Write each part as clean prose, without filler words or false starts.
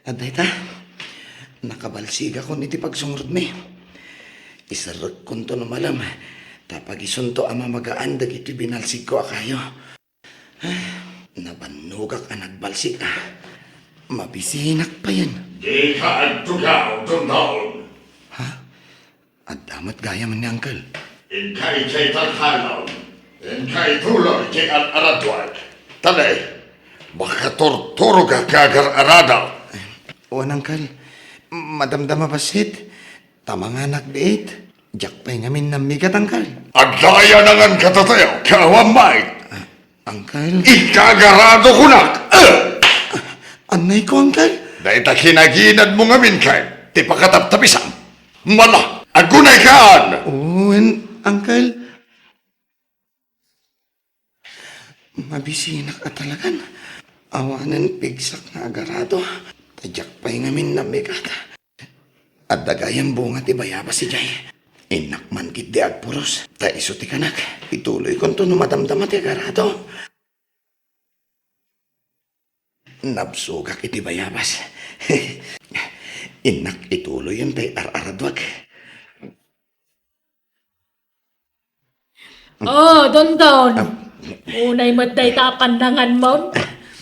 At dayta, nakabalsig ako niti pagsungod mi. Isarag kon to malam. Tapag isunto ama magaan dagiti binalsig ko akayo. Nabanugak ang nagbalsig Mabisinak pa yan. Di ka agtugaw, Dondon. At damat gaya man ni Uncle. Inkay kay Tarhalaw. Inkay tuloy kay Aradwag. Tanay, makatorturo ka kagar aradaw. Uwan Uncle, madamdama basit. Tamanganak diit. Jak pa'y ngamin namigat Uncle. Agdaya nangan katatayo, kawamay. Uncle? Ikagarado kunak. Anay ko Uncle? Dahil ta kinaginad mo ngamin kay, ti pakataptapisam. Mala, agunay kaan! Uwan, Uncle. Mabisinak ka talagan. Awanan pigsak na agarado. Tadyak pa'y ngamin namigat. At dagayang bunga ti bayabas si Jay. Inakman kit di agpuros. Ta iso ti kanak. Ituloy kon to numadamdama ti agarado. Nabsugak iti bayabas. Inak ituloy yung tay araradwag. Oh, Dondon. Unay matday tapandangan mo.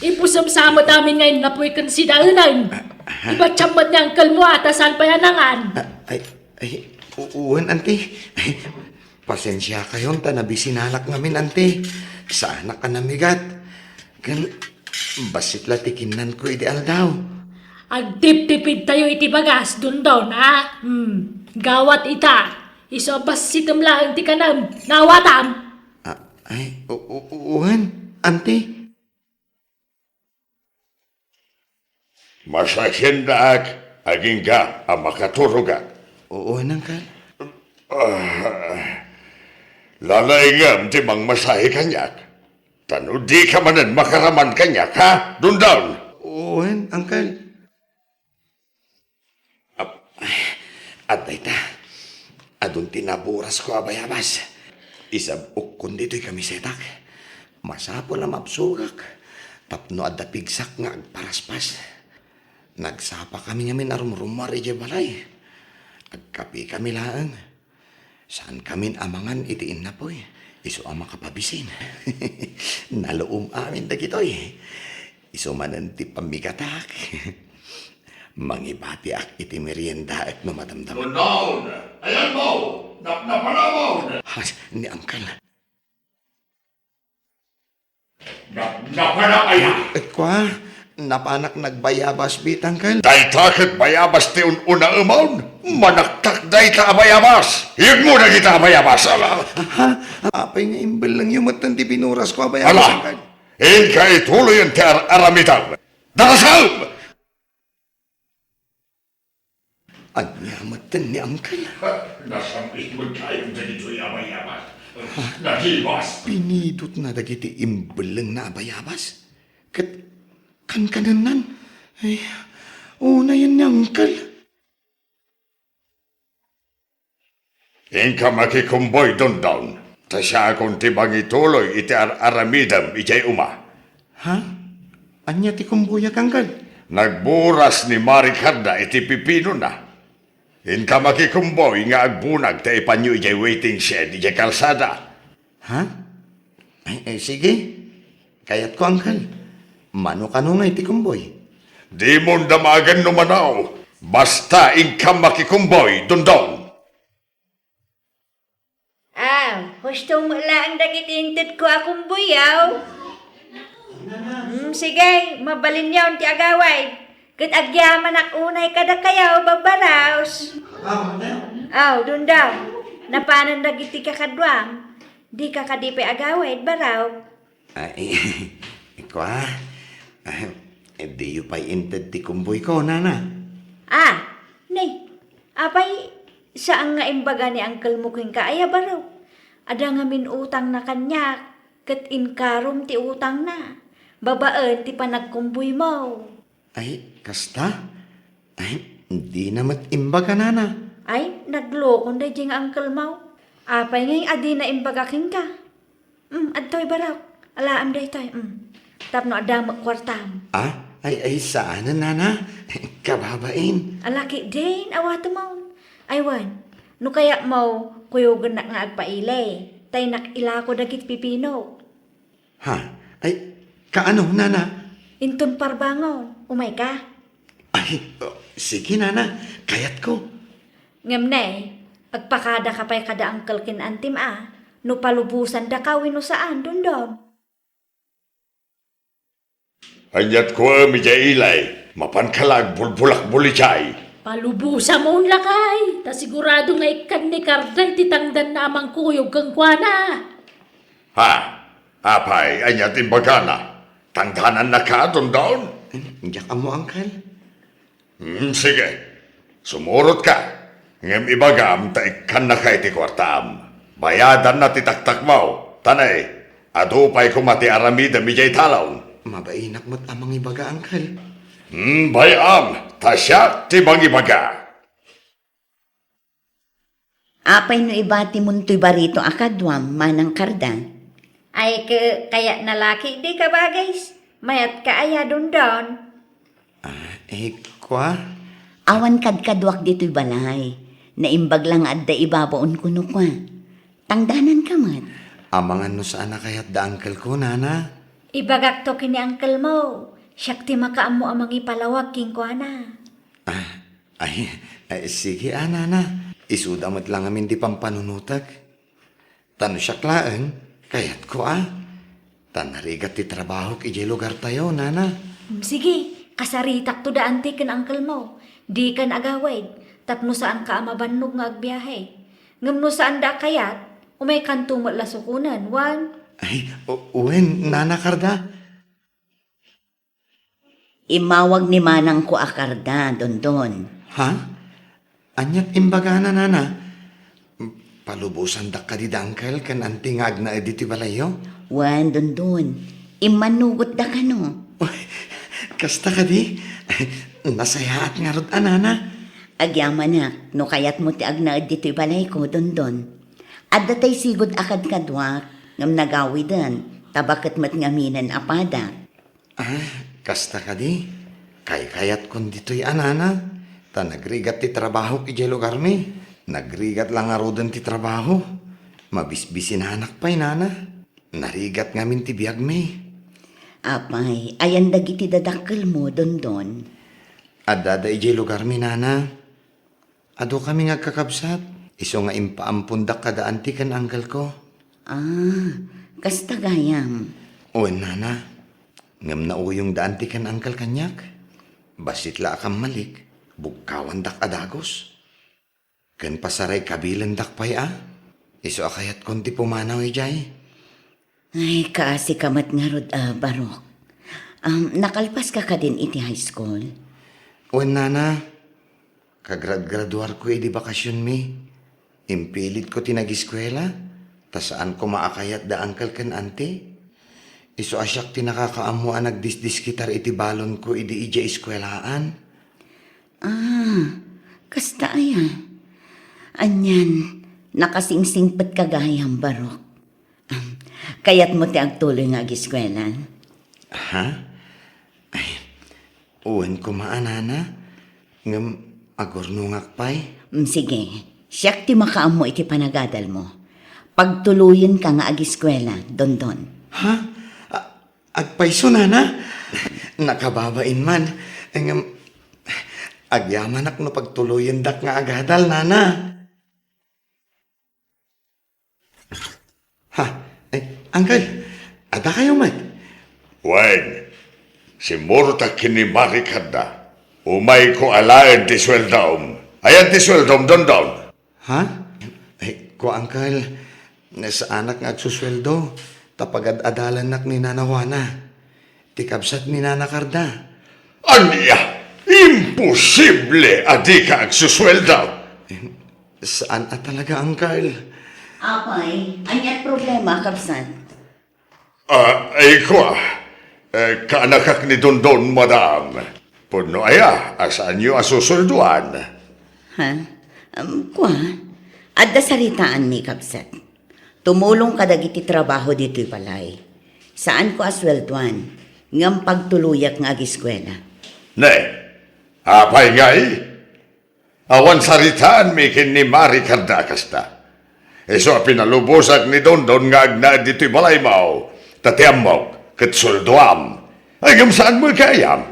Ipusam-samot amin ngayon na puwikan si Dalunan. Iba't siyamot niyang kalmo atasan pa yanangan. Uwan, auntie. Pasensya kayo, tanabi sinalak namin, auntie. Sana ka namigat. Basit latikinan ko ideal daw. Agtip-tipid tayo iti bagas, Dondon, ha? Gawat ita. Isobas sitam lang ti kanam. Nawatam. Uwan, auntie. Masakindaak, aging ka ang makaturugak. Uwan, Uncle. Lalaingam ti mang masahe kanyak. Tano di ka manan makaraman kanyak, ha? Dundon! Uwan, Uncle. At dayta, adun tinaburas ko abayabas. Isabuk kundi to'y kamisetak. Masapo na mapsugak. Tapno adda pigsak nga agparaspas. Nagsapa kami ngamin arumrumar ije balay. Agkapi kami laang. Saan kami amangan itiin na po'y. Iso ang makapabisin. Naloom amin dagitoy. Iso manan ti pamigatak. Mangibati ak iti merienda at numadamdam. Dundon! Ayan mo! Napanamon! Ni Uncle. Napanakaya! Kwa, napanak nagbayabas bit, Uncle. Dahil takit bayabas ti una umon, manaktak dahi ka abayabas. Hiyag mo na kita abayabas, ala. Apay nga imbel lang yung matan ti pinuras ko abayabas, Ala, Uncle. ka ituloy ang ti aramitan. Darasal! Anya matan ni Uncle. Nasampit mo tayong ganito'y abayabas. Nahibas. Pinidot na dagiti imbel lang na abayabas. Kanan. Ay, una yan ni Uncle. Inka makikumboy Dondon. Tasya akong tibang ituloy iti aramidam ijay uma. Ha? Anya ti kumbuyag, Uncle. Nagburas ni Maricarda iti pipino na. Inka makikumboy nga agbunag ta ipanyo ijay waiting shed ijay kalsada. Ha? Ay, sige. Kayat ko, Uncle. Mano kanunay ti kumboy. Di mo damagan numanaw. Basta inka makikumboy Dondon. Gusto mo lang dagitintid ko akong buyaw. Sige, mabalin yaw ti agaway. Kat agyaman ak unay kada kayaw babaraos. Dun daw. Napanan dagiti kakadwang. Di kakadipe agaway baraw. Ay, kwa. Di yu pa'y inted ti kumboy ko, nana. Apay, saan nga imbaga ni Uncle mo kung kaaya baraw? Ada nga min utang na kanyak. Kat inkarom ti utang na. Babaan ti panagkumboy mo. Ay, kasta? Ay, hindi namat imbaga, nana. Ay, naglokon da jing Uncle mo. Apay ngay adi na imbagaking ka. Adtoy baraw. Alaam day tayo. Tapno ada magkwartam. Ay, saan na, nana? Kababain. Alaki din, awato mo. Aywan, no kaya mo, kuyugan na nga agpailay. Tay nakila ko dagit pipino. Ha? Ay, kaano, nana? Intun parbangon, umay ka. Ay, sige, nana. Kayat ko. Ngam na agpakada ka pa'y kada angkel kin antim no palubusan da kawin no saan, dundon. Anyat ko mijay ilay, mapankalag bulbulak bulichay. Palubusa mo lakay. Ta sigurado nga ikan ni Karday titangdan na amang kuyog kang kuana. Ha? Apay, anyat imbagana. Tangdanan na ka doon. Diyak mo, angkal. Sige. Sumurot ka. Ngem ibagam ta ikan na kay ti kwartam. Bayadan na titaktak mo. Tanay, adupay kumati aramida mijay talaw. Mabainak mo't amang ibaga, angkal. Bayam, tasya ti bang ibaga. Apay no ibati mo to'y barito akadwam, manang kardan. Ay kaya nalaki di ka ba guys? Mayat ka aya dundon. Kwa? Awan kadkadwak dito'y balay. Naimbag lang adda ibabaon kuno kwa. Tangdanan ka mat. Amangan no saan na kaya't da angkal ko, nana? Ibagak to kini angkel mo. Siyak ti makaam mo amang ipalawag king ko na. Ay, sige, nana. Isudamot lang amin di pampanunutag. Tano siya klaan, kaya't ko Tanarigat ti trabaho kiji lugar tayo, nana. Sige, kasaritak to daan ti ken angkel mo. Di kan agawid. Tapno saan ka amabannog nga agbiyahe. Ngam no saan da kayat, umay kanto mo lasukunan, wan. Ay, uwen, nana Karda. Imawag ni manang ko akarda, dondon. Ha? Anyat imbaga na, nana. Palubusan da ka di dangkel kan antingag na editi balayo? Wan, dondon. Imanugot da ka no. Uy, kasta ka di? Nasayaat nga rod, nana. Agyaman na, no kayat mo ti agnaad dito'y balay ko, dondon. Adda tay sigod akad kadwak, ngam nagawidan, tabakat mat ngaminan apada. Kasta ka di? Kayat kon dito'y anana. Ta nagrigat ti trabaho kiji lugar mi. Nagrigat lang nga rodan ti trabaho. Mabisbisin anak pa'y nana. Narigat ngamin ti biyag mi. Apay, ayan dagiti dadakkel mo, dondon. Adada iji lugar mi, nana. Ado kami nga kakabsat. Iso nga impaampundak kadaan ti kan anggal ko. Kasta gayam. Uwen, nana. Ngam na uyong daan ti kan angkal kanyak. Basit la akam malik. Bugkawan dak adagos. Ken pasaray kabilan dak pay Iso akayat konti pumanaw ijay. Ay, kaasi kamat nga rod, Barok. Nakalpas ka din iti high school? Uwen, nana. Kagrad-graduar ko di bakasyon mi. Impilit ko tinag-eskwela. Ta saan ko maakayat da angkal ken ante. Iso asyak tinakakaamuan nagdisdis-kitar iti balon ko idi ija eskwelaan. Kasta ayan. Anyan, nakasingsingpet kagayam, Barok. Kaya't mo ti agtuloy nga ag-eskwelan. Ha? Ay, uwan ko maanana. Ngam agornungak pay. Sige, siyak ti makaam mo iti panagadal mo. Pagtuluyin ka nga ag-eskwela, dondon. Ha? Agpaiso, nana? Nakababain man. Ngam, agyamanak no pagtuluyin dak nga agadal, nana. Ha? Ay, angkal, ada kayo mat? Wen, si Murta kini marikada. Umay ko alayan ti sweldom. Ayan ti sweldom don. Ha? Ay, ko angkal, nasa anak nga agsusweldo. Tapagad-adalan nak ni Nana Juana. Tikabsat ni Nana Karda. Anya, imposible adi ka agsusweldaw. Saan talaga, angkal? Apay, anyat problema, kapsan? Ay ko, kaanakak ni Dondon, madam. Puno aya, asaan niyo asusulduan? Ha? Kwa? Adda saritaan mi, kapsat. Tumulong ka dagiti trabaho dito'y balay. Saan ko aswelduan? ngam pagtuluyak nga agiskwela. Ne, apay nga awan saritaan mi kin ni Mari Cardakas ta. Eso pinalubosak ni Dondon nga agna dito'y balay mao. Tatiam mo, kat suldoam. Ay saan mo kayam?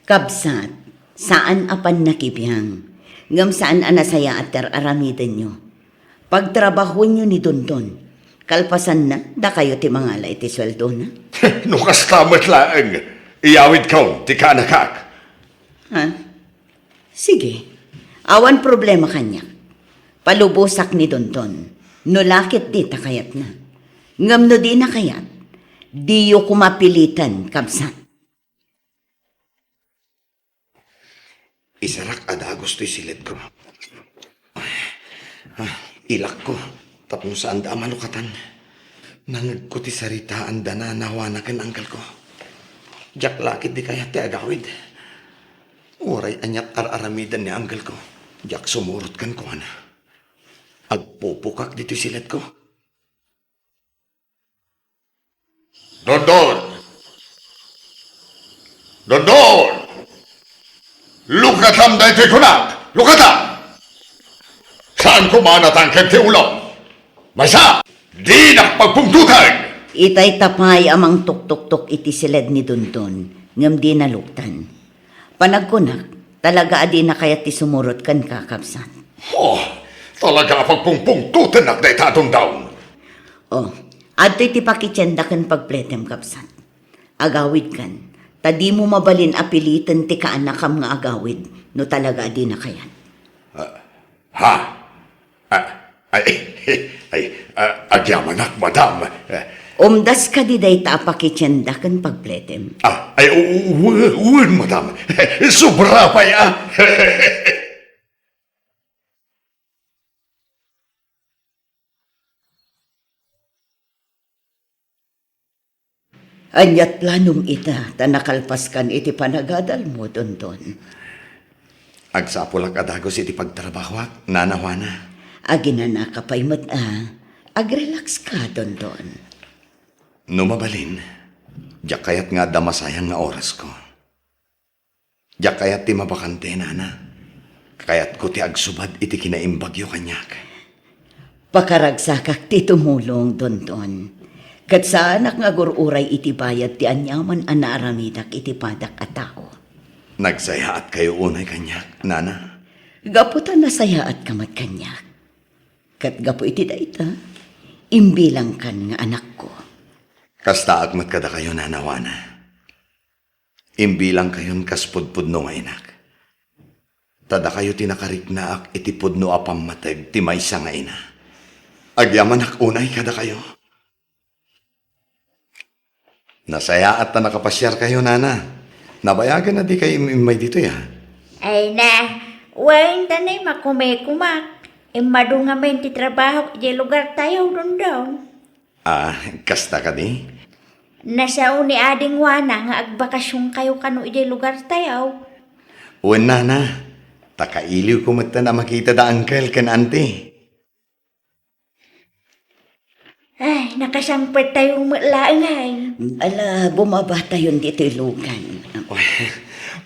Kabsat, saan apan nakibiyang? Ngam saan anasaya at aramidan nyo? Pagtrabaho nyo ni Dondon, kalpasan na, da kayo ti mangala iti sweldo na? Nukas tamat laang. Iyawid ka, ti kanakak. Ha? Sige, awan problema kanya. Palubosak ni Dondon, no lakit di takayat na. Ngam no di na kayat, di yo kumapilitan, kabsat. Isarak ada gusto'y silid ko. Ilak ko, tapos saan da malukatan. Nangag ko ti saritaan da na nawanakan angkal ko. Jak lakit di kaya ti agawid. Uray anyat aramidan ni angkal ko. Jak sumurot kan ko na. Agpupukak dito silid ko. Dondon! Dondon! Lukatam da ito'y kunak! Lukatam! Saan kumanatangkag ti ulo? Masa! Di nakpagpungtutan! Itay tapay amang tuk-tuk-tuk iti silid ni Dondon, ngam di naluktan. Panagkunak, talaga adi na kaya ti sumurot kan kakabsat. Oh, talaga pagpungpungtutan ak da itatong daon. Oh, ato iti pakitsenda kan pagpletem kapsat. Agawid kan, tadi mo mabalin apilitan ti kaanakam nga agawid, no talaga adi na kayan. Ha? Agyamanak, madam. Umdas ka di day ta pakitsenda kan pagpletem. Uwan, madam. Sobra pa ya. Anyat planong ita, tanakalpaskan iti panagadal mo, Dondon. Agsapulak adagos iti pagtrabaho, nanawana. Agina kapay mat agrelax ka, Dondon. Numabalin, jak kayat nga damasayang nga oras ko. Jak kayat ti mabakante, nana. Kayat ko ti agsubad iti kinaimbagyo kanyak. Pakaragsakak ti tumulong, Dondon. Kat sa anak nga gururay iti bayad ti anyaman anaaramidak iti padak at tao. Nagsayaat kayo unay kanyak, nana. Gaputan na sayaat kamat kanyak. Kat gapu iti daita, imbilang kan nga anak ko. Kasta agmat kada kayo, nanawana. Imbilang kayon kaspudpudno nga inak. Tada kayo tinakariknaak iti pudno apam mateg ti maysa nga ina. Agyaman ak unay kada kayo. Nasayaat na nakapasyar kayo, nana. Nabayagan na di kayo imay dito, ya. Ay na, wain tanay makume-kumak. Madungamen ti trabaho di lugar tayo Dondon. Kasta ka di? Nasa uni ading wana nga agbakasyon kayo kano di lugar tayo. Uwan, nana. Takailiw kumata na makita da uncle kan auntie. Ay, nakasangpet tayo umalaangay. Ala, bumabata yun dito ilugan.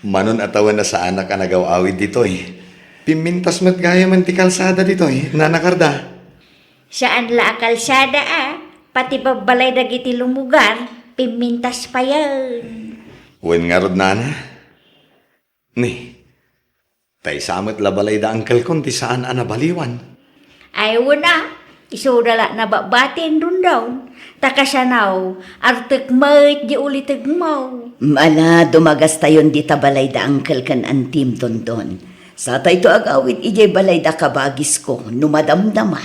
Manon atawan na sa anak ka nagaw-awid dito Pimintas mat gaya man ti kalsada dito nanakarda. Saan la kalsada pati babalay dagiti lumugar, pimintas pa yan. Uwan nga rod, nana. Ni, tay samat labalay da uncle kon ti saan anabaliwan. Ay wala, isudala na babatin dun daw. Takasanaw, artek mayt di ulitig mo. Ala, dumagas tayon di tabalay da angkel kan antim Dondon. Sa tayo agawit ijay balay da kabagis ko, numadamdama.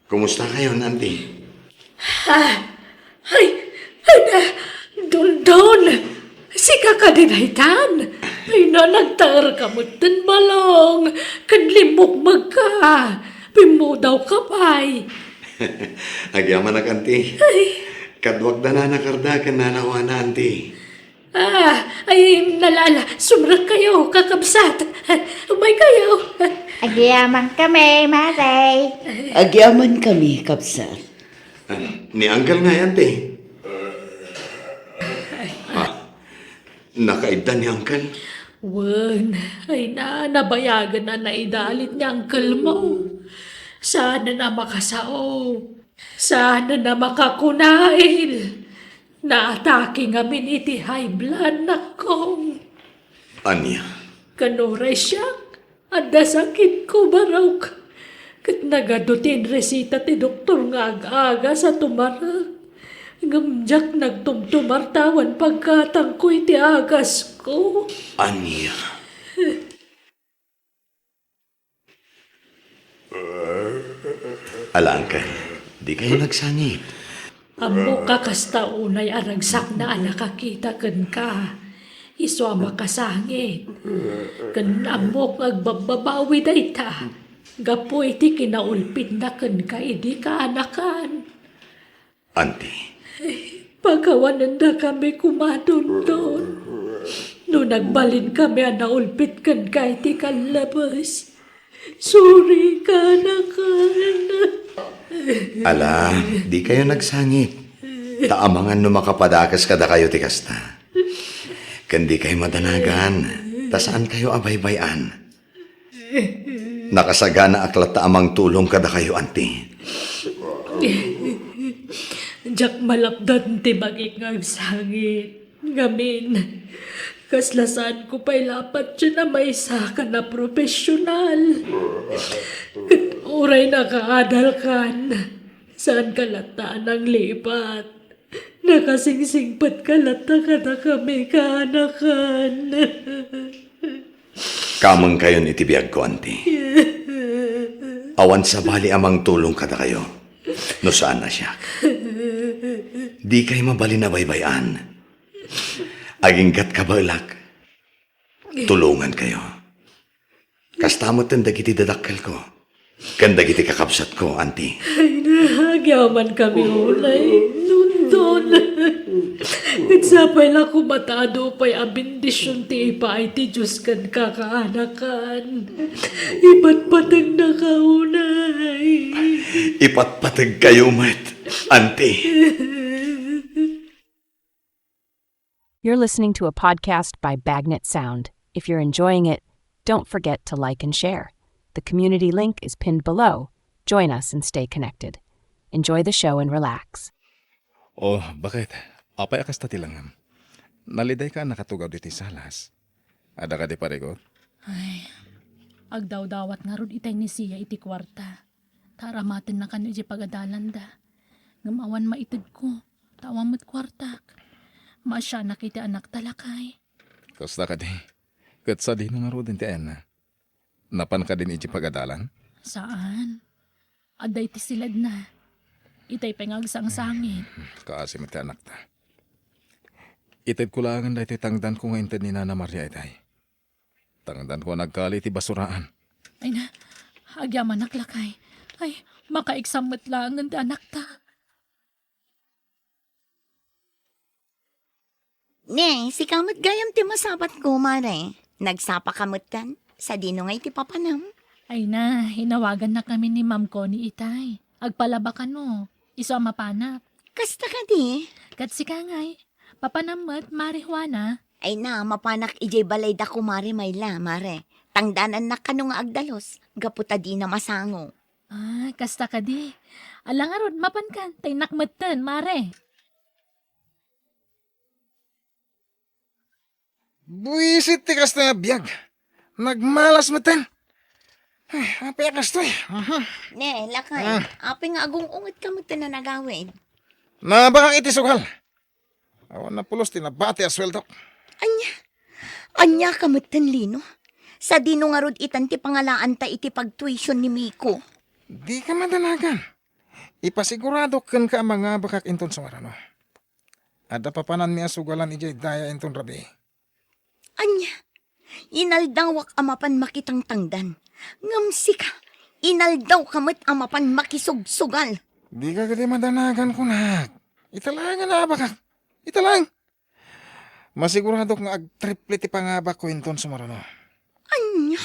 Kumusta kayo, nanti? Ay, na, Dondon, si kakadinaytan. Ay na, nagtar ka mo tin balong, kanlimok magka, pimudaw ka pa'y. Agyaman na, kanti. Kadwag na nakarda ka nanawana, anti. Ay, nalala, sumrak kayo, kakabsat. Umay kayo. Agyaman kami, Maray. Agyaman kami, kapsat. Ni Uncle nga yan, te. Nakaibdan ni Uncle. Wen, ay nabayagan na naidalit niya ang kalmo. Sana na makasao. Sana na makakunail. Naatake nga iti high blood na kong. Anya? Kanuray siya. Anda sakit ko barok. Kat nagadutin resita ti doktor nga aga sa tumarag. Ngamjak nagtumtumartawan pagkatang ko iti agas ko. Anya? Ala, Uncle, di kayo nagsangit. Amo ka kasta unay aragsak na nakakita ken ka. Iso ang makasangit. Ken amok agbababawi dayta. Gapo iti kinaulpit na ken ka idi ka anakan. Auntie, Pagkawanan na kami kumadon doon. No nagbalin kami ang naulpit ken ka iti kalabas. Sorry ka anakan. ala, di kayo nagsangit. Taamangan no makapadakas kada kayo ti kasta. Kandi kayo madanagan. Tasaan kayo abaybayan. Nakasagana aklat taamang tulong kada kayo, Auntie. Jak malapdan ti magingag sangit. Ngamin, kaslasan ko pa'y lapat siya na may saka na profesional. Uray nakaadal kan. Saan kalataan ang lipat? Nakasingsingpat kalata ka na kami kaanakan. Kamang kayo ni tibiyag ko, Auntie. Awan sa bali amang tulong kada kayo. No saan na siya? Di kayo mabali na baybayan. Aginggat kabalak. Tulungan kayo. Kastamot ang dagiti dadakkel ko. Kan dagiti kakapsat ko, Auntie. Ay, nahagyaman kami ulay. Nundon. Nagsapay lang kumatado pa'y abindisyon ti ipa ay ti Diyos kan kakaanakan. Iba't patag na kaunay. Ipatpatag kayo, Mat, Auntie. You're listening to a podcast by Bagnet Sound. If you're enjoying it, don't forget to like and share. The community link is pinned below. Join us and stay connected. Enjoy the show and relax. Oh, bakit? Apay akas tati langam. Naliday ka nakatugaw diti salas. Ada ka di paregot? Agdaw-dawat nga ron itay ni siya iti kwarta. Taramatin na kanyo di pagadalan da. Ngamawan maitid ko. Tawamot kwartak. Masya nakita anak talakay. Kasta ka di. Kat sa di nga ro din ti na. Napan ka din iti pagadalan? Saan? Aday ti silad na. Itay pengagsang sangit. Kaasi mo ti anak ta. Itid ko langan da iti tangdan ko nga inted ni Nana Maria itay. Tangdan ko nagkali ti basuraan. Ay na, agyaman naklakay. Ay, makaiksamot lang ang anak ta. Ne, si kamot gayam ti masapat ko, mare. Nagsapa kamot kan, sa dino ngay ti papanam. Ay na, hinawagan na kami ni Ma'am Connie itay. Agpalabakan mo, iso ang mapanap. Kasta ka di. Kat si Kangay, papanamot, marihuana. Ay na, mapanak ijay balay da kumare mayla, mare. Tangdanan na kano nga agdalos, gaputa di na masango. Ah, kasta ka di. Alangarod, mapankan, tay nakmatan, mare. Buisit ti kas na biyag. Nagmalas matan. Ay, apay akas to eh. Ne, lakay, api nga agong unget kamot na nagawin. Nabakak iti sugal. Awan na pulos tinabati asweldo. Anya kamot lino. Sa dino nga rod itan ti pangalaan ta iti pagtuition ni Miko. Di ka madanagan. Ipasigurado kan ka mga bakak inton sa marano. Ada papanan niya sugalan ijay daya inton rabi. Anya, inaldawak amapan makitang tangdan. Ngamsi ka, inaldaw kamot amapan makisugsugal. Di ka gadi madanagan ko na. Italangan na bakak. Italang. Masigurado nga ag-triple ti pangabak ko inton sa marano. Anya,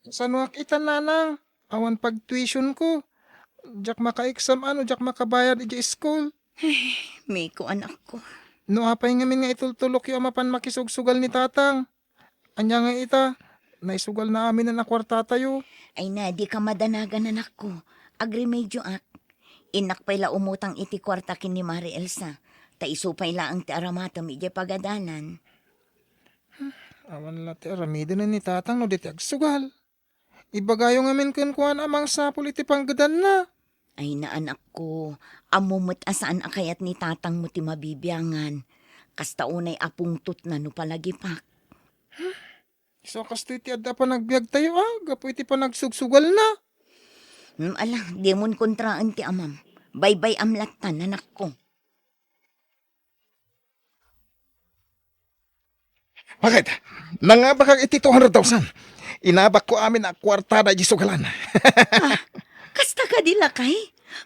Sa nuwak itan nanang. Awan pag tuition ko. Jak maka-exam jak makabayad iti school. Miko anak ko. No apay ngamin nga itultulok yung amapan makisugsugal ni tatang. Anya nga ita, naisugal na amin na nakwarta tayo. Ay na, di ka madanagan anak ko. Agrimedyo ak. Inak pa'y la umutang iti kwarta kin ni Mari Elsa. Ta isupay la ang ti aramatom iti pagadalan. Awan lati aramido na ni tatang no diti agsugal. Ibagayo ngamin kuan amang sapul iti panggadan na. Ay na anak ko, amumot asaan akayat ni tatang mo ti mabibiyangan. Kasta unay apungtot na no palagipak. So kasto iti adda pa nagbiag tayo gapo iti pa nagsugsugal na. Ala, di mon kontraan ti amam. Baybay amlatan anak ko. Bakit? Nangabak iti 200,000. Inabak ko amin na kwartada di sugalan. Kasta ka dila kay?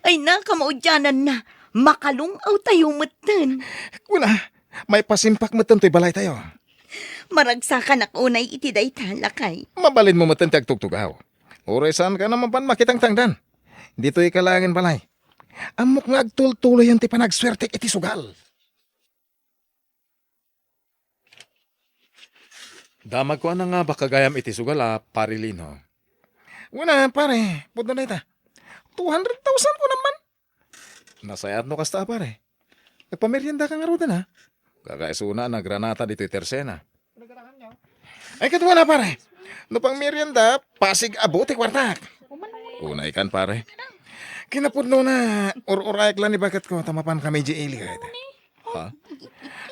Ay na, kamaudyanan na. Makalungaw tayo matan. Kuna, may pasimpak mo to'y balay tayo. Maragsakan ak unay iti daytan lakay. Mabalin mo matan tagtugtugaw. Uray saan ka naman pan makitang tangdan. Dito'y kalangin balay. Amok nga agtultuloy yung ti panagswerte iti sugal. Damag ko nga ba kagayam iti sugal parilino. Una, pare, puto na ita. 200,000 ko naman. Nasayat no kasta pare. Nagpamerienda ka nga ro din Kakaisuna na granata dito tersena. Ay katuwa na pare. No pang merienda, pasig abuti kwartak. Una ikan pare. Kinapudno na ur-urayak lang ni bakat ko tamapan kami di ili kahit. Ha?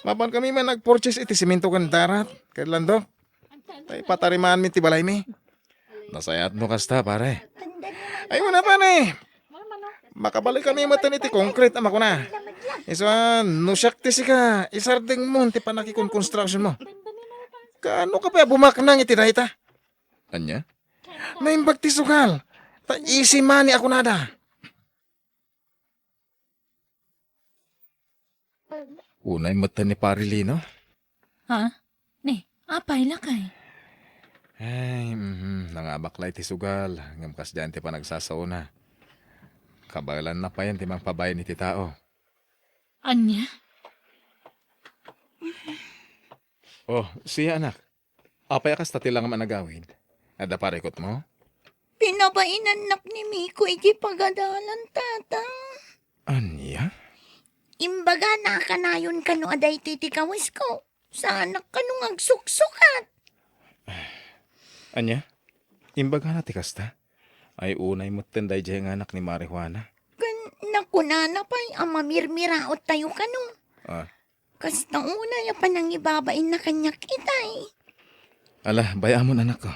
Mapan kami man nag-purchase iti simento kan darat. Kailan do? Ay patarimaan mi ti balay mi. Nasayat no kasta pare. Ay muna pare. Makabalik kami matan iti concrete ama ko na. Iswan, no syakti si ka. Isarding mo ti panakikon construction mo. Kaano ka pa bumaknang iti dahita? Anya? Naimbag ti sugal. Ta easy money ako nada. Unay mata ni parilino. Ha? Ne, apay lakay. Ay, nangabaklay ti sugal. Ngamkas dyan ti panagsasauna. Kabalan na pa yan ti mangpabay ni ti tao. Anya? Oh, siya anak. Apay akas tati lang managawin. Ada parekot mo? Pinabainan ni Miko iti pagadalan tatang. Anya? Imbaga na kanayon kano aday titi kawis ko. Sa anak kanong agsuksukat. Anya? Imbaga na ti kasta. Ay unay mo tenday dyan anak ni Marijuana. Nakunana pa'y amamirmiraot tayo kano. Kasta una ya pa nang ibabain na kanyak itay. Ala, bayaan mo anak ko.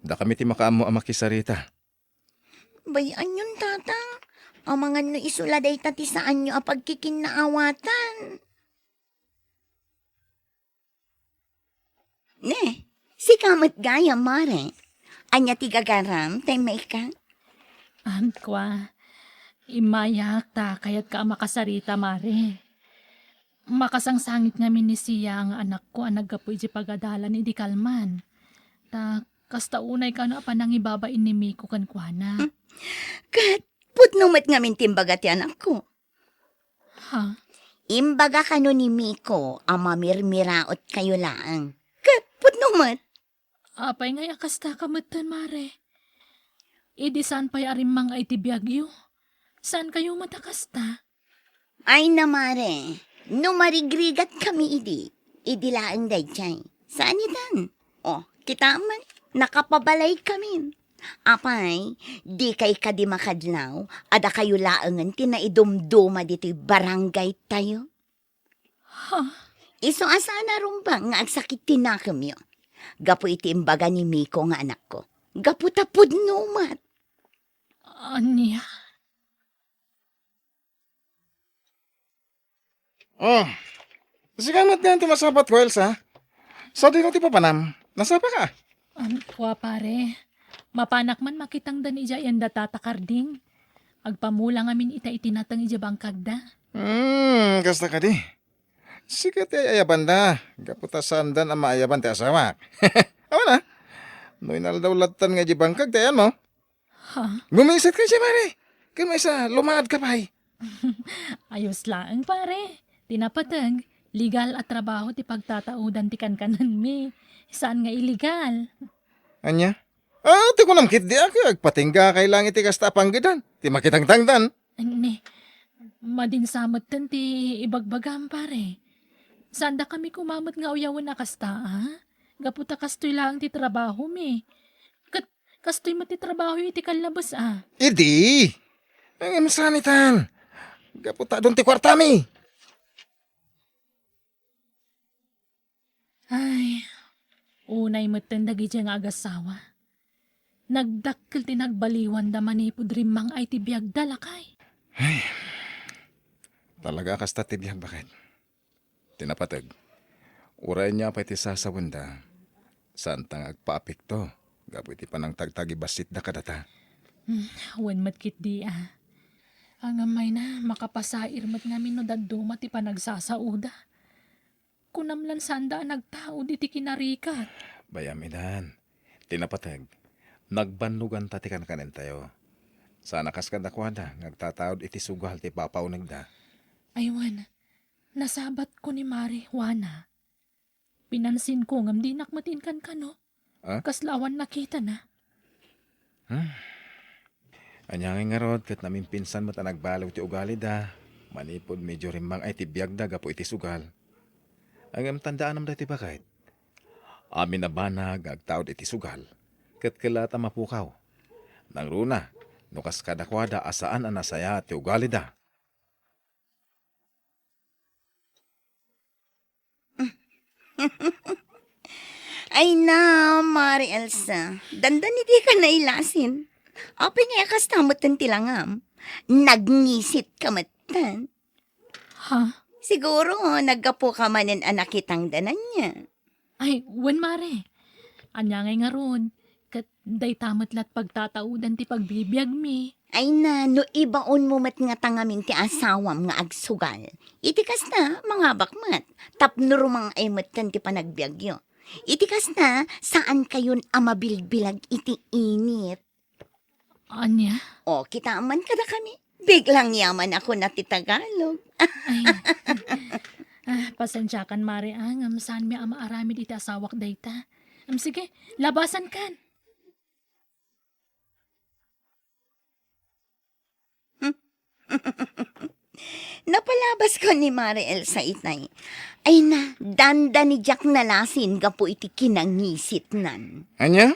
Da kami ti makaamo ang makisarita. Bayan yun tatang. Amangan no isuladay tati saan nyo apagkikinaawatan. Ne, si kamot gaya mare. Anya ti gagaram, tay may ka. Kwa, imayak ta kayat ka makasarita mare. Makasangsangit nga ni siya ang anak ko ang naggapoy di pagadalan ni di kalman. Ta kasta unay ka na pa nang ibabain ni Miko kan kuana. Kat, putnumat nga mintimbaga ti anak ko. Ha? Imbaga kano ni Miko, ang mamirmiraot kayo lang. Kat, putnumat. Apay ngay akasta kamatan mare. Idi saan pa'y arimang ay tibiyagyo? Saan kayo matakasta? Ay na mare, no marigrigat kami idi laang dayjay. Saan itan? Oh, kita man, nakapabalay kami. Apay, di kay kadimakadlaw, ada kayo laangan tinaidumduma dito barangay tayo. Iso asana rumba nga agsakit tinakam yun. Gapo iti imbaga ni Miko nga anak ko. Gapo tapod numat. Anya? Oh, sikamot nga ti masapat ko, Elsa. So, di ko ti papanam. Nasapa ka? Kwa pare, mapanak man makitang dan ija yan datatakarding. Agpamula ngamin ita itinatang ija bangkagda. Kasta ka di. Sige ti ayaban da. Gaputasan dan ang maayaban ti asawak. Awa na. No inaldawlatan nga di bangkag, tayan mo. Ha? Gumisit ka siya, pare. Kaya may isa, lumaad ka pa, Ayos lang, pare. Tinapatag, legal at trabaho ti pagtataudan ti kankanan mi. Saan nga illegal? Anya? Ti ko namkit di ako, agpatingga kay lang iti kasta panggidan. Ti makitang tangdan. Ani, madinsamot tan ti ibagbagam, pare. Saan da kami kumamot nga uyawan na kasta, ha? Gaputa kastoy lang ti trabaho mi. Kastoy mo ti trabaho iti kalabas, Idi! Ang masanitan. Gaputa doon ti kwartami. Ay, unay mo tendagi dyan nga agasawa. Nagdakkel ti nagbaliwan da manipod rimang ay ti biyag dalakay. Talaga kasta tibiyag bakit? Tinapatag. Uray niya pa iti sasawanda. Saan tang agpaapikto? Gapo iti panang tagtagi basit da kadata. Wen matkit di Ang amay na makapasair mat ngamin no daduma ti panagsasauda. Kunamlan sanda nagtao di ti kinarikat. Bayamidan. Tinapatag. Nagbanugan ta ti kankanen tayo. Sana kas kadakwada. Ngagtataod iti sugal ti papaunag da. Aywan, nasabat ko ni Mari Juana. Pinansin ko ngam di nakmatin kan kano. Kaslawan nakita na. Anyangin nga rod, kat namin pinsan mo ta nagbalaw ti ugali da. Manipod medyo rimang ay ti biyag da, gapo iti sugal. Ang tandaan nam dati bakit? Amin na banag, agtaod iti sugal. Kat kilata mapukaw. Nang runa, nukas kadakwada asaan ang nasaya ti ugali da. Ay na, Mari Elsa. Dandan hindi ka nailasin. Apay nga yakas tamutan tilangam. Nagngisit ka matan. Ha? Siguro, naggapo ka manin anak kitang danan niya. Ay, wen Mari. Anya nga ron. Kat day tamat lat pagtataudan ti pagbibiyag mi. Ay na, no ibaon mo mat nga tangamin ti asawam nga agsugal. Itikas na, mga bakmat. Tapno rumang ay matan ti panagbiagyo. Itikas na, saan kayon amabilbilag iti init. Anya? O, kita man kada kami. Biglang yaman ako na ti Tagalog. Ay. Pasensya kan Mari ngam saan mi ama aramid iti asawak dayta. Sige, labasan kan. Napalabas ko ni Mari Elsa itay. Ay na, danda ni Jack nalasin gapo iti kinangisit nan. Anya?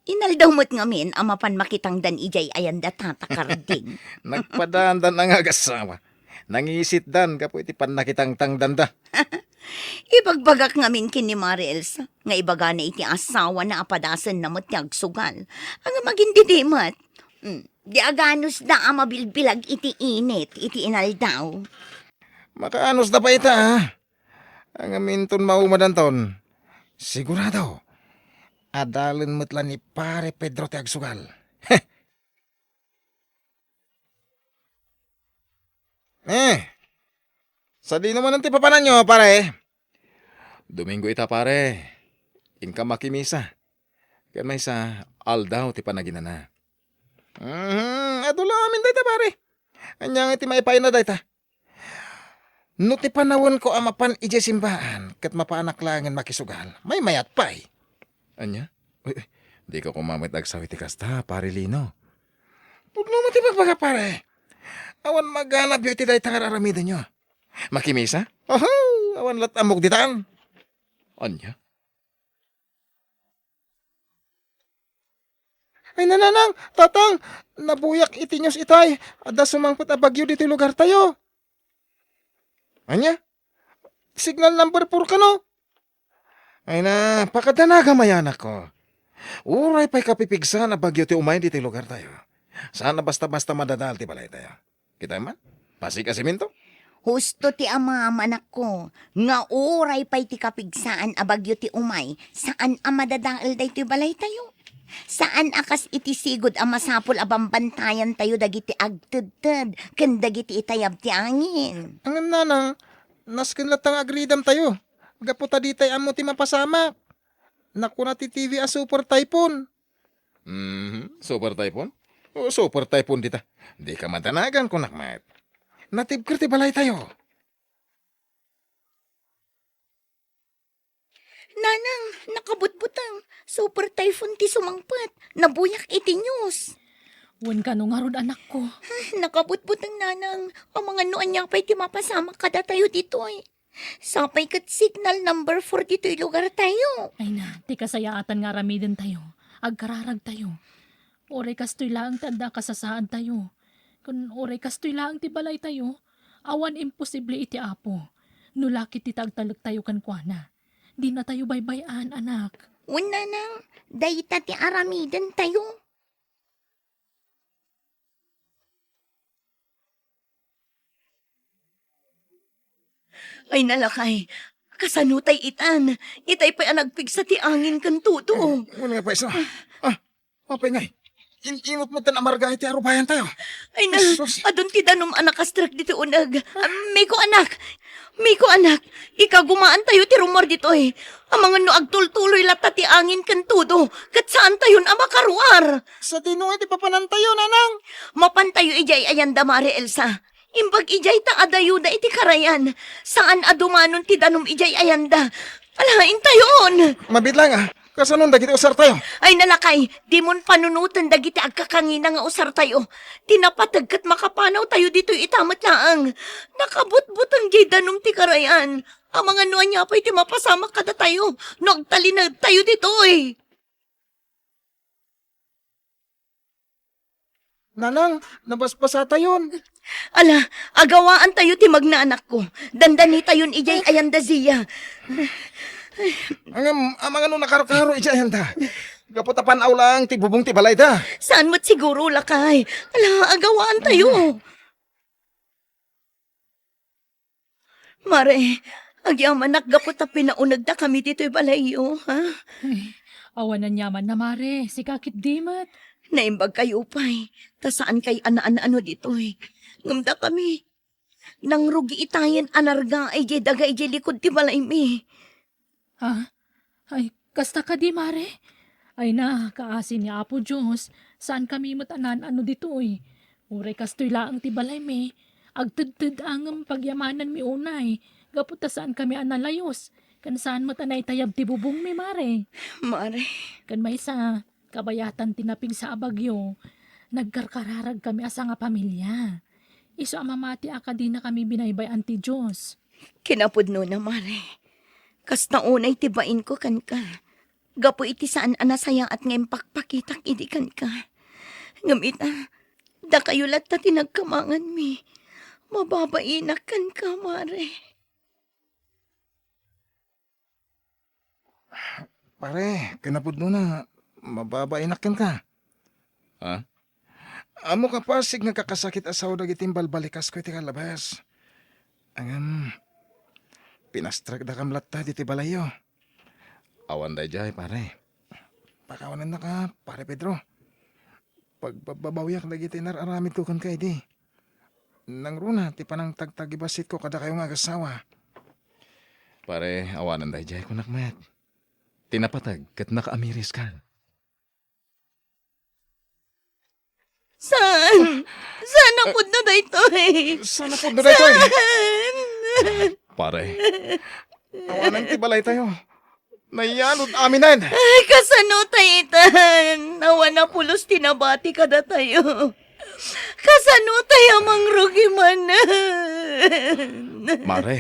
Inaldaw mo't ngamin, amapan makitang dan ijay ayan da tatakarding. Nagpadandan ang agasawa. Nangisit dan, kapo iti panakitang tangdanda. Ibagbagak ngamin kin ni Mari Elsa. Nga ibaga na iti asawa na apadasan na mo't sugal. Ang magindidimat. Di aganos da amabilbilag iti init, iti inaldaw. Makaanos na pa ita, ha? Ang aminton maumadanton. Sigurado. Adalin mo't lang ni pare Pedro ti agsugal. Sa di naman ang tipapanan nyo, pare. Domingo ita pare. Inka makimisa. Kaya may sa aldaw ti panaginana. Adula amin dayta, pare. Anyang iti maipay na dayta. No ti panawon ko amapan ije simbahan, kat mapaanak langan makisugal. May mayat pay. Anya? Uy, di ka kumamit agsawi ti kasta, pare Lino. Pudno mo ti pagbaga, pare. Awan maghanap yung ti dayta kararamidan nyo. Makimisa? Awan lat amok ditaan. Anya? Ay nananang, tatang, nabuyak iti nyos itay. Ada sumangpot a bagyo dito lugar tayo. Anya? Signal number 4 ka no? Ay na, pakadanaga mayan ako. Uray pa'y kapipigsa na bagyo ti umay dito lugar tayo. Sana basta-basta madadal ti balay tayo. Kita man? Pasi ka siminto? Husto ti ama anak ko. Nga oray pa'y ti kapigsaan abagyo ti umay. Saan amadadaal day ti balay tayo? Saan akas iti sigod ang masapol abambantayan tayo dagiti agtudtud, ken dagiti itayab ti angin. Ang nanang, naskin latang agridam tayo. Gaputa di tayo amo ti mapasama. Naku na ti TV a super typhoon. Super typhoon? O super typhoon dita. Di ka matanagan ko nakmat. Natib kerti balay tayo. Nanang, nakabutbutang. Super typhoon ti sumangpat. Nabuyak iti news. Wan ka nung harod anak ko. Nakabutbutang nanang. Ang mga noan niya pa'y ti mapasama kada tayo dito ay. Sapay kat signal number 4 dito'y lugar tayo. Ay na, ti kasayaatan nga ramidin tayo. Agkararag tayo. Oray kastoy lang tanda kasasaan tayo. Kung oray kastoy lang ti balay tayo, awan imposible iti apo. Nulakit ti tagtalag tayo kankwana. Di na tayo baybayan, anak. Una nang, dayta ti aramidan tayo. Ay nalakay, kasanutay itan. Itay pa'y nagpigsa ti angin kan tuto. Wala nga pa isa. Mapay ngay. Inot mo tan amarga iti arubayan tayo. Ay na, Sus. adon ti danom anak astrak dito unag. Miko anak, ikagumaan tayo ti rumor dito eh. Ang mga no agtultuloy lata ti angin kan tudo. Kat saan tayo na makaruar? Sa tinuay ti papanantayo, nanang. Mapantayo ijay ayan damare Elsa. Imbag ijay ta adayuda iti karayan. Saan adumanon ti danom ijay ayanda. Alain tayon. Mabit lang ah. Kasanon dagiti usar tayo. Ay nalakay, di mon panunutan dagiti agkakangina nga usar tayo. Tinapatag kat makapanaw tayo dito itamat laang. Nakabutbut ang jay danom ti karayan. Ang mga nuan niya pa'y ti mapasama kada tayo. Nagtalinag tayo dito eh. Nanang, nabaspasa tayon. Ala, agawaan tayo ti magnaanak ko. Dandani tayon ijay ayanda ziya. Ang mga no nakaro-karo ijay ta. Kaputapan aw lang ti bubong ti balay da. Saan mo't siguro lakay? Ala, agawaan tayo. Mare, agyaman nakgapot na pinaunag da kami dito'y balayo, ha? Awan na nyaman na mare, si kakit dimat. Naimbag kayo pa'y, ta saan kay ana-ano dito'y. Ngamda kami. Nang rugi itayan anarga ay jay daga ay jay likod ti balay mi. Ha? Ay, kasta ka di mare? Ay na, kaasin ni Apo Diyos, saan kami matanan ano dito eh. Uray kastoy laang ti balay mi. Agtudtud ang pagyamanan mi unay. Gaputa saan kami analayos. Kan saan matanay tayab ti bubong mi mare. Mare, Kan may sa kabayatan tinaping sa abagyo. Nagkarkararag kami asa nga pamilya. Iso amamati akadi na kami binaybayan ti Diyos. kinapudno na mare. Kas naunay tibain ko kan ka. Gapo iti saan anasaya at ngayon pakpakitak idi kan ka. Ngamita, da kayo latta tinagkamangan mi. Mababainak kan ka, mare. Pare, kinapudno na. Mababainak ka. Ha? Amo ka pa sig nagkakasakit asaw dagiti balbalikas ko iti kalabas. Pinastrak da kam latta diti balayo. Awan day jay, pare. Pakawanan na ka, pare Pedro. Pagbabawiyak dagiti nararamid ko kan kay di. Nang runa, ti panang tagtagibasit ko kada kayo nga agasawa. Pare, awanan day jay ko nakmat. Tinapatag kat nakaamiris ka. Saan? Saan ang pudno da ito eh? Sana po na ito eh. Pare, Awanan ti balay tayo. Nayanod aminan. Ay, kasano tayitan? Nawa na pulos tinabati kada tayo. Kasano tayo mangrugi man? mare.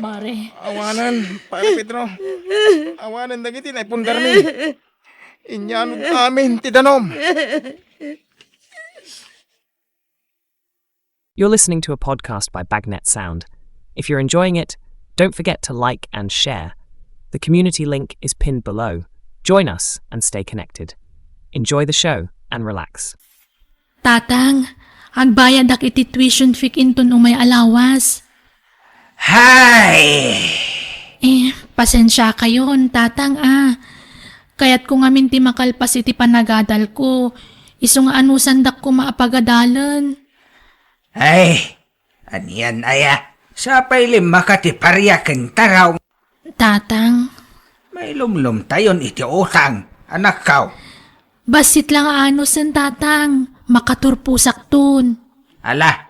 Mare, Awanan, pare Pedro. Awanan dagiti na pundar mi. Inyanod amin ti danom. You're listening to a podcast by Bagnet Sound. If you're enjoying it, don't forget to like and share. The community link is pinned below. Join us and stay connected. Enjoy the show and relax. Tatang, agbayad ak iti tuition fee inton umay alawas. Hay! Pasensya kayon, tatang Kaya't kung amin ti makalpas iti panagadal ko, iso nga anusan dak ko maapagadalan. Ay, aniyan aya, sa pailim makatiparya keng taraw. Tatang, May lumlum tayon iti utang, anak kaw. Basit lang ano sen tatang, makaturpusak tun. Ala,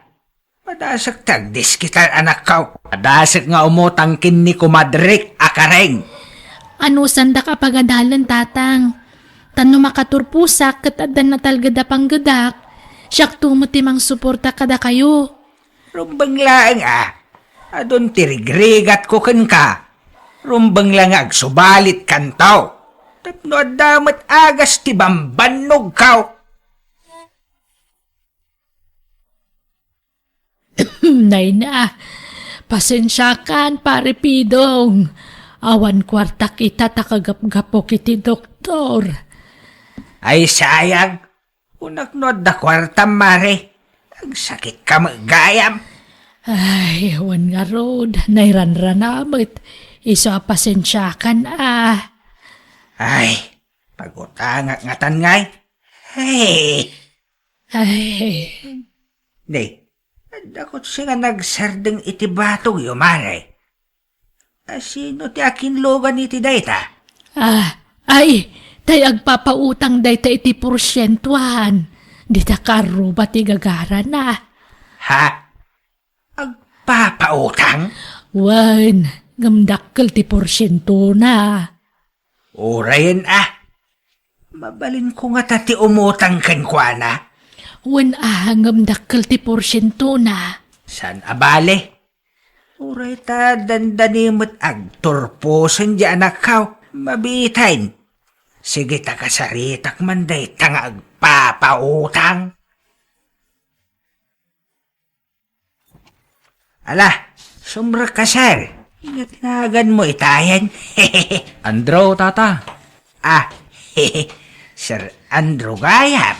padasak tagdis kita anak kau. Padasak nga umutang kin ni kumadrik akareng. Ano sanda ka pagadalan tatang? Tano makaturpusak kat adan na talgada panggadak, siyak tumutimang suporta kada kayo. Rumbang lang adon tirigrigat ko kan ka. Rumbang lang agsubalit kantaw. Tapno adamat agas ti bambanog kau. Nay na, pasensyakan pare Pidong. Awan kwarta kita takagap-gapo kiti doktor. Ay sayang. Unak no da kwarta mare. Ang sakit ka magayam. Ay, awan nga rod, nairanranamit. Iso pasensyakan Ay, pagutangak nga tangay. Hey. Ay, Day, dakot siya nga nagsardeng iti batog yumare. Sino ti akin logan iti dayta? ay, tay agpapautang day ta iti porsyentuhan. Di ta karo ba ti gagara na? Ha? Agpapautang? Wan, gamdakkel ti porsyento na. Urayan Mabalin ko nga tati umutang kankwana. Wan gamdakkel ti porsyento na. San abale? Uray ta dandanimot agturposan di anak kaw. Mabitain. Sige ta kasaritak man day tang agpapautang. Ala, sumra kasar. Ingatnagan mo itayan. Andro, tata. Sir Andrew Gayam.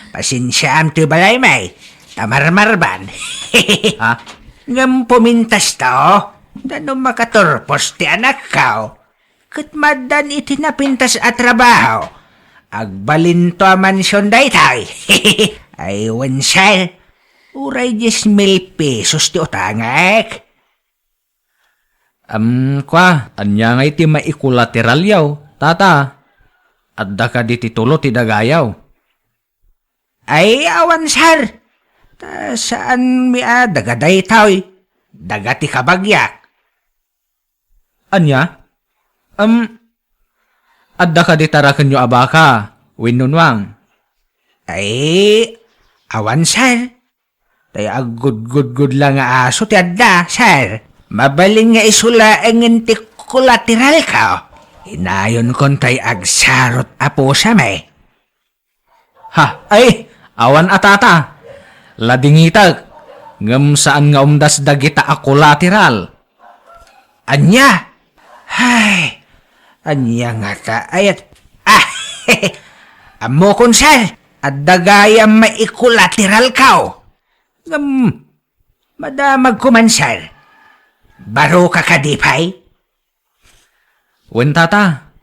Pasinsyam ti balay may. Tamarmarban. Ha? Ngam pumintas to. Dano makaturpos ti anak kao. Kat madan iti napintas at trabaho. Agbalin to a mansyon daytay. Ay wansal. Uray 10,000 pesos ti utangak. Anya nga iti maikulateral yaw, tata. Adda ka di titulo ti dagayaw. Ay awan sar. Ta saan mi dagaday taoy? Dagati kabagyak. Anya? Adda ka di tarakan nyo abaka, winunwang. Ay, awan sar. Tay agud lang nga aso ti adda, sar. Mabaling nga isula ang ti kolateral ka. Inayon kon tay agsarot apo sa may. Ha, ay, awan atata. Ladingitag, ngam saan nga umdas dagita a collateral. Anya? Hay, anya nga ta ayat. Amo kon sar. At dagayam maikulateral ka. Madamag kumansar. Baro ka kadipay? Wen tata.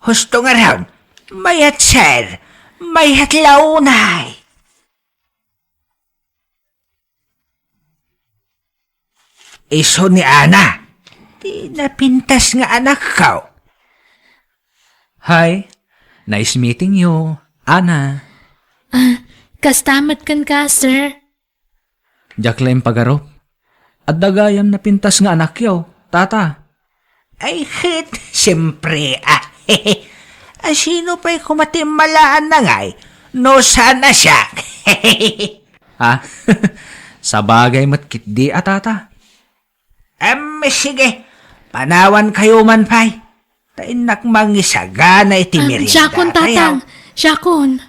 Husto nga raon. Mayat sir. Mayat launay. Iso ni Ana. Di napintas nga anak ka. Hi, nice meeting you, Ana. Kastamat kan ka, sir. Jacqueline Pagarop. At dagayam na pintas nga anak yaw, tata. Ay, siyempre, sino pa'y kumatimalaan na nga'y? No, sana siya. Ha? Sa bagay matkit di tata. Sige, panawan kayo man pa'y. Tainak mangisaga na iti merienda. Siyakon, tatang. Siyakon.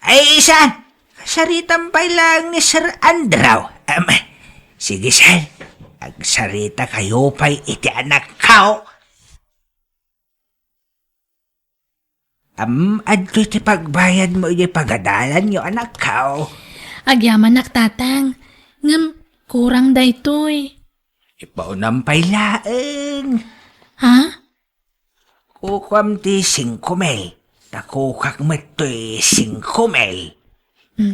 Ay, isan. Saritan pa'y lang ni Sir Andrew. Sige, sir. Agsarita kayo pa'y iti anak kao. Adto iti pagbayad mo iti pagadalan yung anak kao. Agyaman nak tatang. Ngam, kurang daytoy. Ipaunam pa'y laeng. Ha? Kukwam ti 5,000. Takukak mo ito'y 5,000.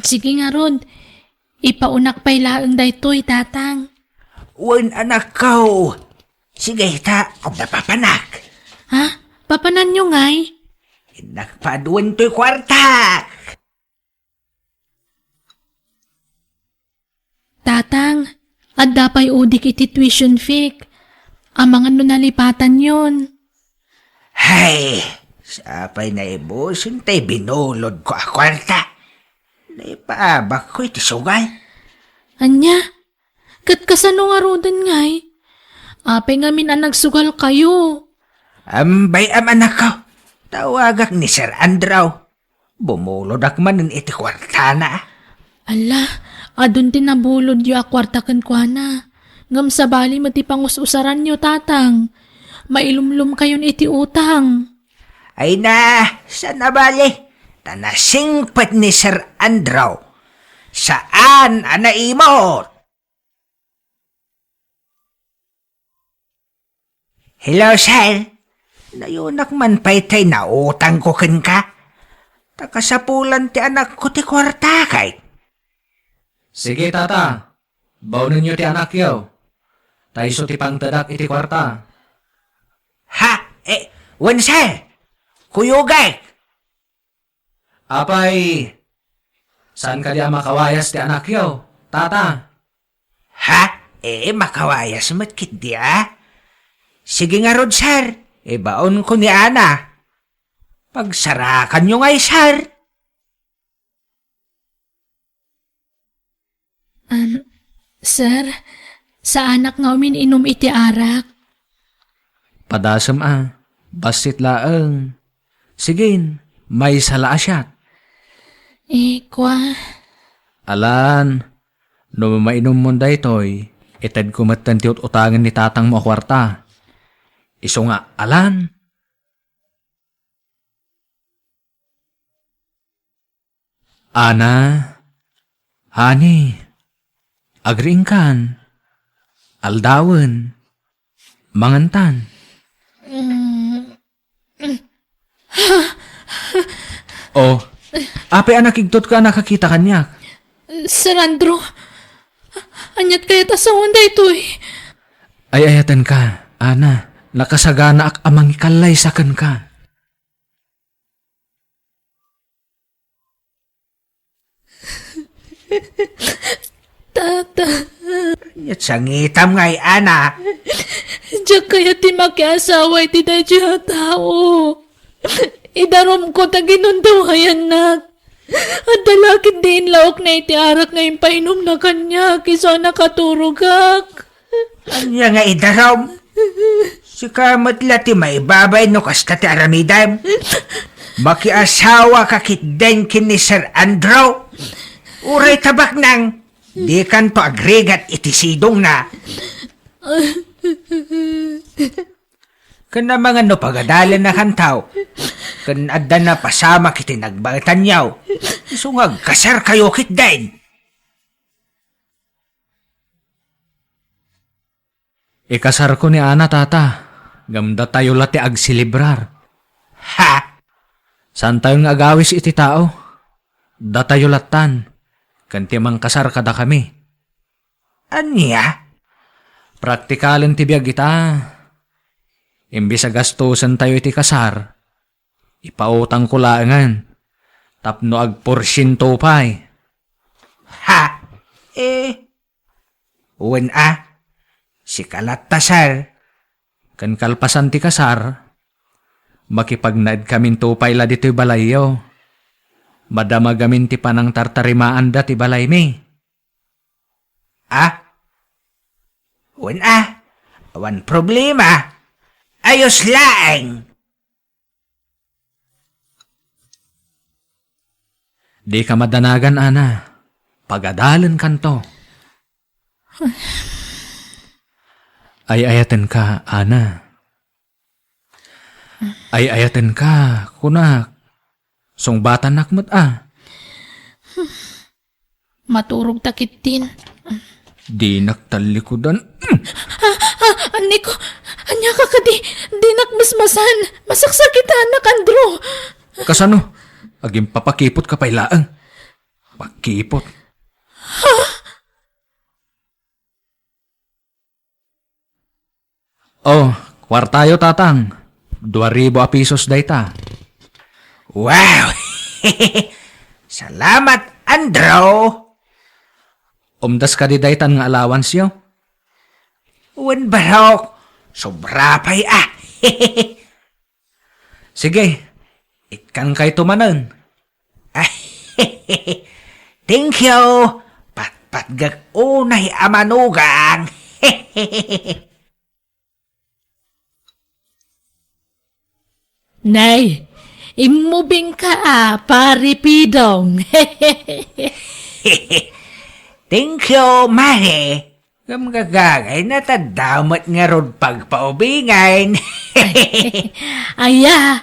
Sige nga, Rod. Ipaunak pa'y laang daytoy, tatang. Wan anak kao. Sige, ta, ada papanak. Ha? Papanan nyo ngay? Nakpaduan to'y kwarta. Tatang, adda pa'y udik iti tuition fee. Amang ano nalipatan yon. Hay, sapay na ibusin tayo binulod ko a kwarta. Naipaabak ko iti sugal. Anya, kat kasano nga rodan ngay? Apay ngamin ang nagsugal kayo. Ambay anak ko. Tawagak ni Sir Andraw. Bumulod ak manin iti kwarta na. Ala, adun tinabulod yu akwarta kan kwa na. Ngam sa bali mati pangususaran nyo, tatang. Mailumlum kayon iti utang. Ay na, sana bali. Tanasingpat ni Sir Andraw. Saan anaimot? Hello, sir. Nayunak man pa'y tay na utang ko kin ka. Takasapulan ti anak ko ti kwarta kay. Sige, tata. Baunin niyo ti anak yaw. Taiso ti pangtadak iti kwarta. Ha? Wan sir. Kuyugay. Apay, saan ka diya makawayas ti anak yaw, tata? Ha? Makawayas matkit di Sige nga rod, sir. Baon ko ni Ana. Pagsarakan nyo ngay, sir. Sir, sa anak nga inom iti arak. Padasam basit laeng. Sigin, may sala asyat. Kwa. Alan, no mainom mo daytoy, ited kumatan ti utangan ni tatang mo kwarta. Iso nga, alan. Ana, hani, agringkan, aldawan, mangantan. Oh, ape anak igtot ka nakakita kanya. Sir Andrew, anyat kaya tasawon da ito Ay ayatan ka, Ana. Nakasagana ak amang ikalay sakan ka. Tata. At sangitam ngay, Ana. Diyak kaya ti makiasawa iti da diya tao. Idarom ko ta ginundawayan nak. At dalakit din laok na iti arak ngayon painom na kanya kiso nakaturugak. Anya nga idarom. Si kamatla ti maibabay no kasta ti aramidam. Makiasawa kakit den kin ni Sir Andrew. Uray tabak nang di kan to agregat iti sidong na. Kana mga no pagadalan na kantaw. Kan adda na pasama kiti nagbangtan yaw. Sungag kasar kayo kit den. Ikasar ko ni Ana, tata. Gamda tayo lati agsilibrar. Ha? Saan tayo nga agawis iti tao? Da tayo latan. Kanti mang kasar kada kami. Anya? Praktikalan ti biyag ita. Imbis sa gastusan tayo iti kasar, ipautang ko laangan. Tapno agporsyento pa'y. Ha? Uwan si kalat tasar. Kan kalpasan ti kasar, makipagnaid kamin tupay la dito'y balayo. Madama gamin ti panang tartarimaan da ti balay mi. Uwan awan problema. Ayos laeng. Di ka madanagan, Ana. Pagadalan kanto. Ay ayatan ka, Ana. Ay ayatan ka, kunak. Songbatan nakmat Maturog takit din. Di naktalikudan. Aniko, anya ka di nakmasmasan. Masaksakita anak, Andrew. Kasano? Aging papakipot ka pailaang. Pakipot. Oh, kwartayo tatang. 2,000 pesos dayta. Wow! Salamat, Andrew! Umdas ka di daytan nga allowance yo. Wan barok, sobra pa'y Sige, ikan kay tumanan. Thank you! Patpatgag unay amanugang! Nay, imubing ka pari Pidong. Thank you, Mare! Gamgagagay na tadamot nga rod pagpaubingan. Aya,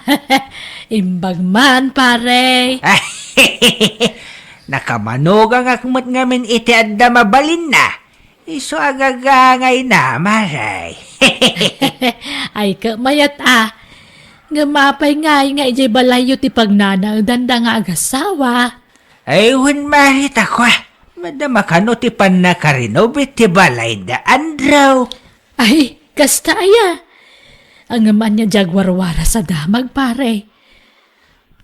imbag man pare. Nakamanugang akmat ngamin iti adda mabalin na. Iso agagangay na, Maray. Ay kamayat Gamapay nga ijay balayo ti pagnanang danda nga agasawa. Ay, hun mahit ako. Madama ka no ti pan na karinobit ti balay da Andrew. Ay, kasta aya. Ang aman niya jagwarwara sa damag pare.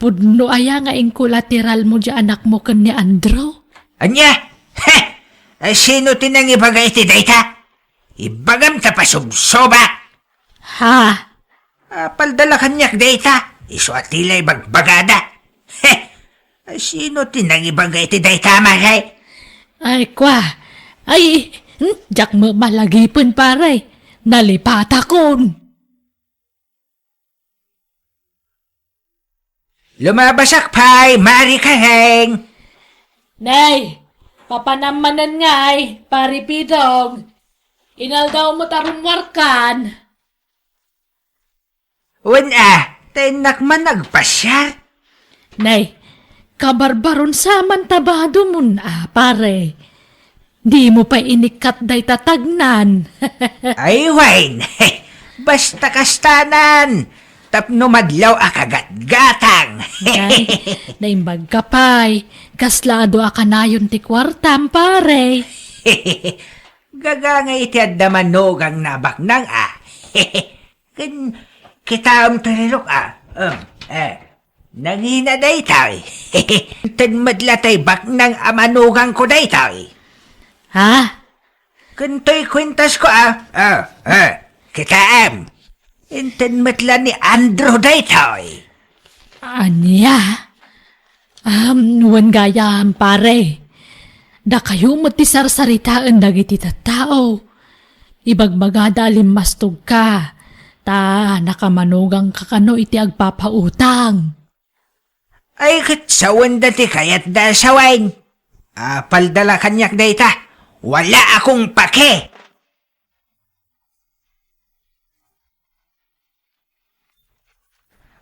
Pudno aya nga ing kolateral mo di anak mo ken ni Andrew. Anya? Ay, sino tinang ibagay ti dayta? Ibagam ta pasubsoba. Ha? Paldala kanyak dayta. Iso atilay bagbagada. Ay, sino tinang ibagay ti dayta, Maray? Ay, kwa. Ay, jak mo malagipon pare. Nalipata kon. Lumabasak pa'y, Mari Kaheng. Nay, papanamanan ngay, pari Pidong. Inal daw mo tarong warkan. Tenak man nagpasyar. Nay, kabarbaron sa mantabado mo pare. Di mo pa inikat day tatagnan. Ay, Wayne. Basta kastanan. Tapno madlaw akagat-gatang. Nay, naimbag ka pa'y. Kaslado akanayon ti kwartam, pare. Gagangay iti adamanog ang nabak nang Kita tarilok nangina day tayo. Tan madlatay bak ng amanugang ko day tayo. Ha? Kunto'y kwintas ko kita Intan matla ni Andrew day tayo. Anya? Wan gayam, pare. Da kayo mo ti sarsaritaan dagiti tattao. Ibagmagada limastog ka. Ta nakamanugang kakano iti agpapautang. Ay katsawan dati kayat da sawain. Paldala kanyak dayta. Wala akong pake.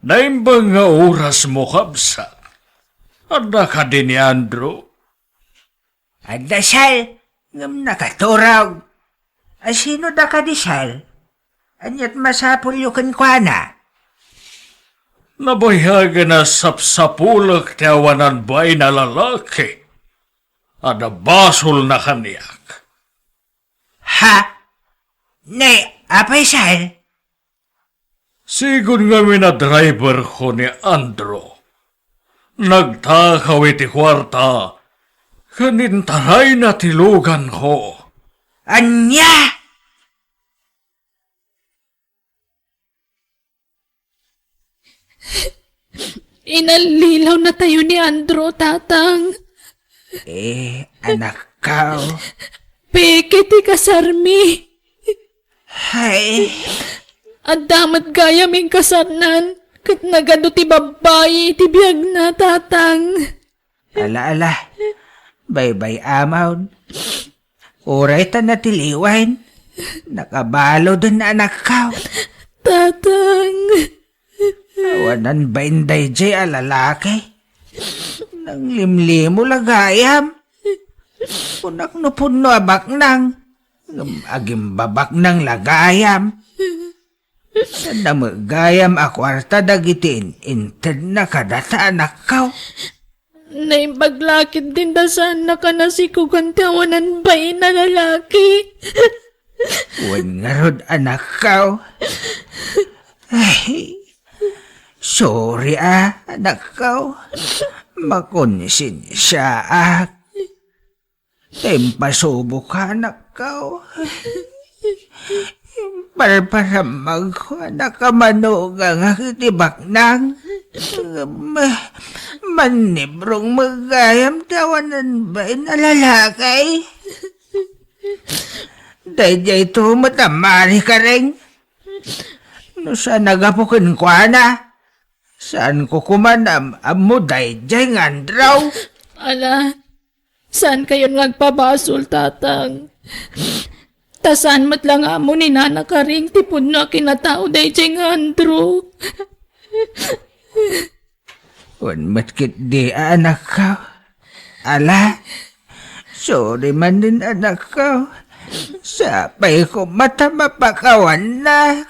Naimbang nga oras mo kabsa. Ada ka din ni Andrew. Adasal, ngam nakaturag. Sino da ka disal? Anyat masapul yukan kwa na. Nabayhaga na sapsapulak ti awanan bay na lalaki. Ada basol na kaniyak. Ha? Ne, apay sal? Sigun nga na driver ko ni Andrew. Nagtakaw iti kwarta. Kanintaray na tilugan ko. Anya? Inalilaw na tayo ni Andrew, tatang. Anak ka. Peke ti kasarmi. Hay. At damat gaya ming kasanan. Kat nagano ti babae ti biyag na, tatang. Ala. Bye-bye, amaw. Oray ta na tiliwan. Nakabalo dun na anak ka. Tatang. Awanan ba inday jay alalaki? Nang limlimo lagayam. Punak no puno abak nang. Agim babak nang lagayam. Sana magayam akwarta dagitin. Inted na kadata anak ka. Naibaglakit din da sana ka na si kugantawanan ba na lalaki. Wan nga rod anak ka. Ay, Sorry anak ko. Makonsensya Tempasubo ka anak ko. Parparamag ko anak ka manugang akitibak nang. Manibrong magayam tawanan ba inalalakay? Dayjay to matamari ka rin. No saan nagapukin ko na? Saan ko kumanam amo dayjay ngandraw? Ala, saan kayo nagpabasol, tatang? Tasan mat lang amo ni nana ka ring tipon na kinatao day jay nga Andrew. Wan matkit di anak ko. Ala, sorry man din anak ko. Sapay ko mata mapakawan na.